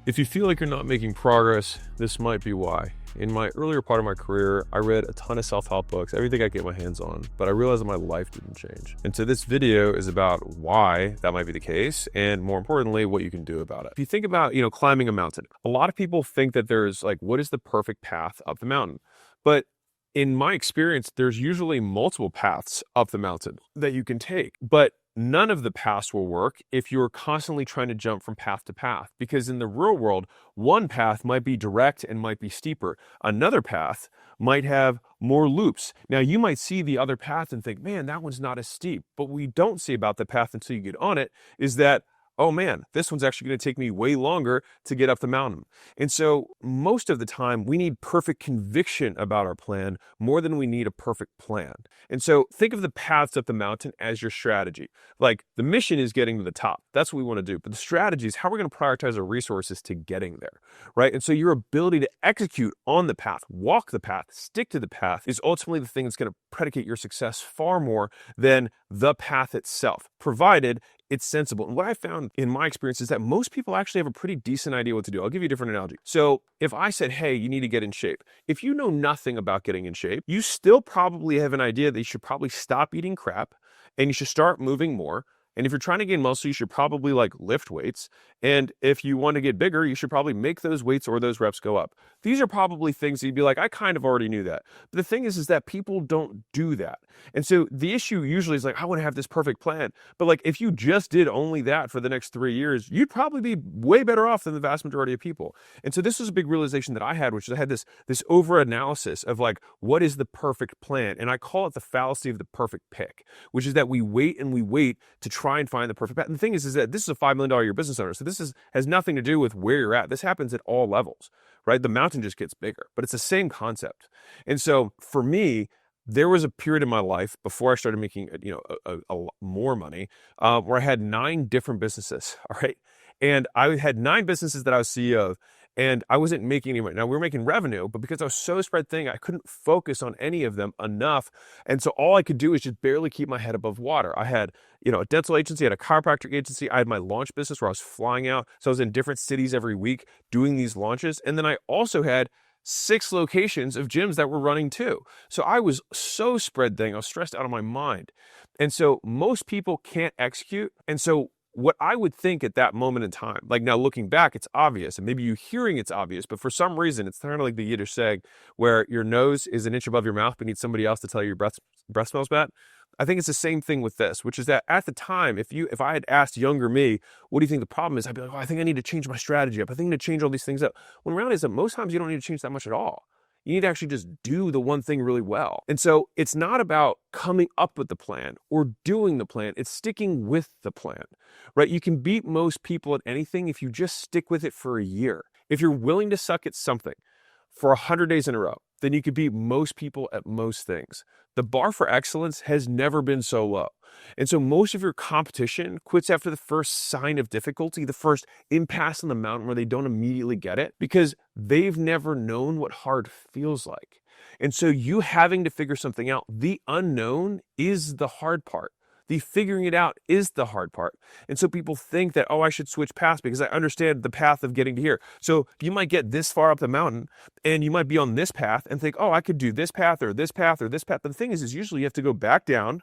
If you feel like you're not making progress, this might be why. In my earlier part of my career, I read a ton of self-help books, everything I could get my hands on, but I realized that my life didn't change. And so this video is about why that might be the case, and more importantly, what you can do about it. If you think about, climbing a mountain, a lot of people think that there's like, what is the perfect path up the mountain? But in my experience, there's usually multiple paths up the mountain that you can take. But none of the paths will work if you're constantly trying to jump from path to path. Because in the real world, one path might be direct and might be steeper. Another path might have more loops. Now, you might see the other path and think, man, that one's not as steep. But what we don't see about the path until you get on it is that, oh man, this one's actually going to take me way longer to get up the mountain. And so most of the time, we need perfect conviction about our plan more than we need a perfect plan. And so think of the paths up the mountain as your strategy. Like the mission is getting to the top. That's what we want to do. But the strategy is how we're going to prioritize our resources to getting there, right? And so your ability to execute on the path, walk the path, stick to the path is ultimately the thing that's going to predicate your success far more than the path itself, provided it's sensible. And what I found in my experience is that most people actually have a pretty decent idea what to do. I'll give you a different analogy. So if I said, hey, you need to get in shape. If you know nothing about getting in shape, you still probably have an idea that you should probably stop eating crap and you should start moving more. And if you're trying to gain muscle, you should probably lift weights. And if you want to get bigger, you should probably make those weights or those reps go up. These are probably things that you'd be like, I kind of already knew that. But the thing is that people don't do that. And so the issue usually is like, I want to have this perfect plan. But if you just did only that for the next 3 years, you'd probably be way better off than the vast majority of people. And so this was a big realization that I had, which is I had this over analysis of what is the perfect plan? And I call it the fallacy of the perfect pick, which is that we wait and we wait to try and find the perfect path. And the thing is that this is a $5 million a year business owner. So this has nothing to do with where you're at. This happens at all levels, right? The mountain just gets bigger, but it's the same concept. And so for me, there was a period in my life before I started making, a lot more money, where I had 9 different businesses. All right. And I had 9 businesses that I was CEO of. And I wasn't making any money. Now, we were making revenue, but because I was so spread thin, I couldn't focus on any of them enough. And so all I could do is just barely keep my head above water. I had, a dental agency, I had a chiropractic agency. I had my launch business where I was flying out. So I was in different cities every week doing these launches. And then I also had 6 locations of gyms that were running too. So I was so spread thin. I was stressed out of my mind. And so most people can't execute. And so what I would think at that moment in time, now looking back, it's obvious, and maybe you hearing it's obvious, but for some reason, it's kind of like the Yiddish saying where your nose is an inch above your mouth, but needs somebody else to tell you your breath smells bad. I think it's the same thing with this, which is that at the time, if I had asked younger me, what do you think the problem is? I'd be like, I think I need to change my strategy up. I think I need to change all these things up. When reality is that most times you don't need to change that much at all. You need to actually just do the one thing really well. And so it's not about coming up with the plan or doing the plan. It's sticking with the plan, right? You can beat most people at anything if you just stick with it for a year. If you're willing to suck at something for 100 days in a row, then you could beat most people at most things. The bar for excellence has never been so low. And so most of your competition quits after the first sign of difficulty, the first impasse on the mountain where they don't immediately get it, because they've never known what hard feels like. And so you having to figure something out, the unknown is the hard part. The figuring it out is the hard part. And so people think that, I should switch paths because I understand the path of getting to here. So you might get this far up the mountain and you might be on this path and think, I could do this path or this path or this path. But the thing is usually you have to go back down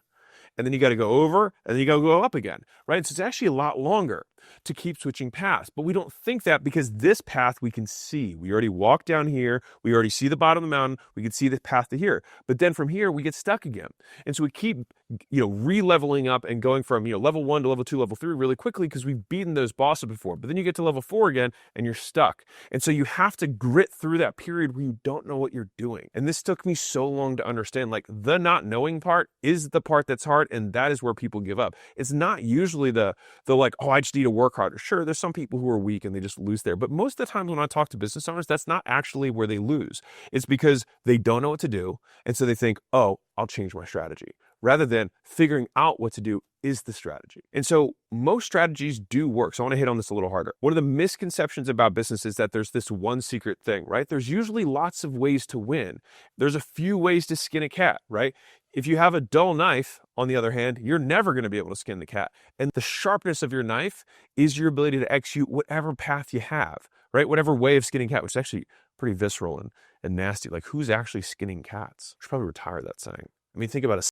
and then you got to go over and then you got to go up again, right? So it's actually a lot longer to keep switching paths. But we don't think that because this path we can see. We already walked down here. We already see the bottom of the mountain. We can see the path to here. But then from here, we get stuck again. And so we keep, re-leveling up and going from, level 1 to level 2, level 3 really quickly because we've beaten those bosses before. But then you get to level 4 again and you're stuck. And so you have to grit through that period where you don't know what you're doing. And this took me so long to understand, the not knowing part is the part that's hard. And that is where people give up. It's not usually the I just need to work harder. Sure, there's some people who are weak and they just lose there. But most of the time when I talk to business owners, that's not actually where they lose. It's because they don't know what to do. And so they think, I'll change my strategy. Rather than figuring out what to do is the strategy. And so most strategies do work. So I want to hit on this a little harder. One of the misconceptions about business is that there's this one secret thing, right? There's usually lots of ways to win. There's a few ways to skin a cat, right? If you have a dull knife, on the other hand, you're never going to be able to skin the cat. And the sharpness of your knife is your ability to execute whatever path you have, right? Whatever way of skinning cat, which is actually pretty visceral and nasty. Like, who's actually skinning cats? We should probably retire that saying. I mean, think about a